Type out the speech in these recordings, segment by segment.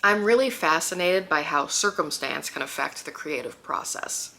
I'm really fascinated by how circumstance can affect the creative process.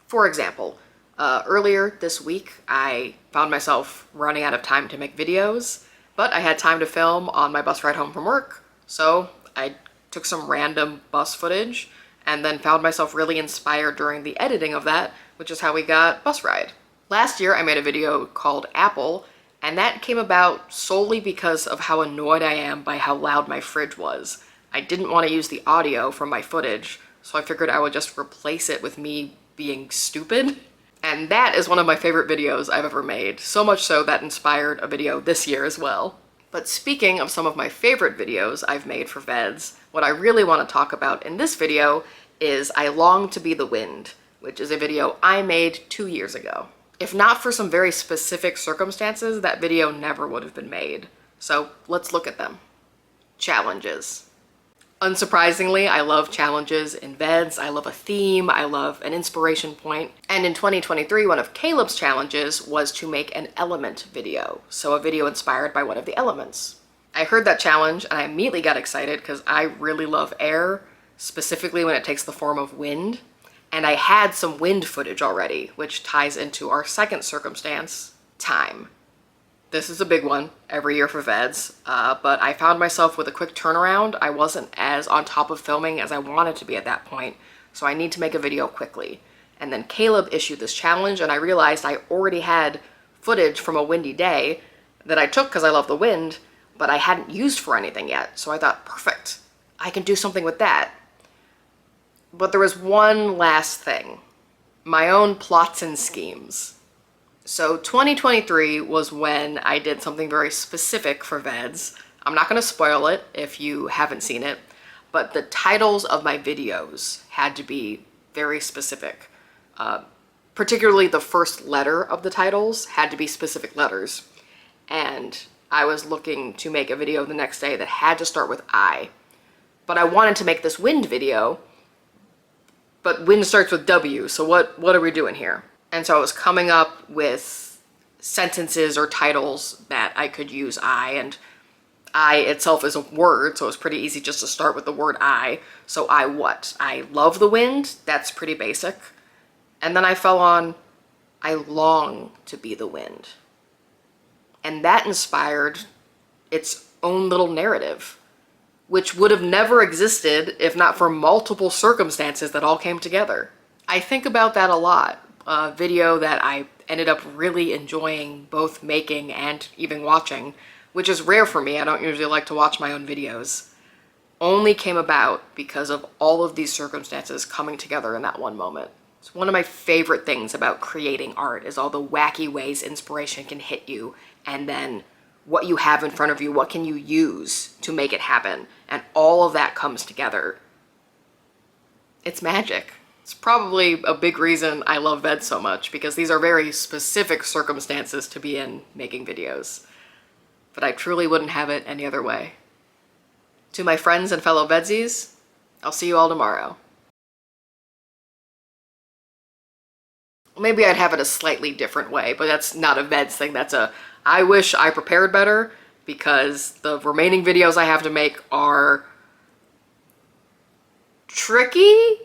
For example, earlier this week, I found myself running out of time to make videos, but I had time to film on my bus ride home from work, so I took some random bus footage and then found myself really inspired during the editing of that, which is how we got Bus Ride. Last year, I made a video called Apple, and that came about solely because of how annoyed I am by how loud my fridge was. I didn't want to use the audio from my footage, so I figured I would just replace it with me being stupid. And that is one of my favorite videos I've ever made, so much so that inspired a video this year as well. But speaking of some of my favorite videos I've made for VEDS, what I really want to talk about in this video is I Long to Be the Wind, which is a video I made 2 years ago. If not for some very specific circumstances, that video never would have been made. So let's look at them. Challenges. Unsurprisingly, I love challenges in VEDS. I love a theme, I love an inspiration point. And in 2023, one of Caleb's challenges was to make an element video. So a video inspired by one of the elements. I heard that challenge and I immediately got excited because I really love air, specifically when it takes the form of wind. And I had some wind footage already, which ties into our second circumstance, time. This is a big one every year for VEDS, but I found myself with a quick turnaround. I wasn't as on top of filming as I wanted to be at that point, so I need to make a video quickly. And then Caleb issued this challenge, and I realized I already had footage from a windy day that I took because I love the wind, but I hadn't used for anything yet. So I thought, perfect, I can do something with that. But there was one last thing, my own plots and schemes. So 2023 was when I did something very specific for VEDS. I'm not going to spoil it if you haven't seen it, but the titles of my videos had to be very specific. Particularly the first letter of the titles had to be specific letters. And I was looking to make a video the next day that had to start with I. But I wanted to make this wind video, but wind starts with W, so what are we doing here? And so I was coming up with sentences or titles that I could use I, and I itself is a word, so it was pretty easy just to start with the word I. So I what? I love the wind, that's pretty basic. And then I fell on, I long to be the wind. And that inspired its own little narrative, which would have never existed if not for multiple circumstances that all came together. I think about that a lot. A video that I ended up really enjoying both making and even watching, which is rare for me. I don't usually like to watch my own videos, only came about because of all of these circumstances coming together in that one moment. It's one of my favorite things about creating art is all the wacky ways inspiration can hit you, and then what you have in front of you, what can you use to make it happen, and all of that comes together. It's magic. It's probably a big reason I love VEDS so much, because these are very specific circumstances to be in making videos. But I truly wouldn't have it any other way. To my friends and fellow VEDSies, I'll see you all tomorrow. Maybe I'd have it a slightly different way, but that's not a VEDS thing. That's a, I wish I prepared better, because the remaining videos I have to make are tricky.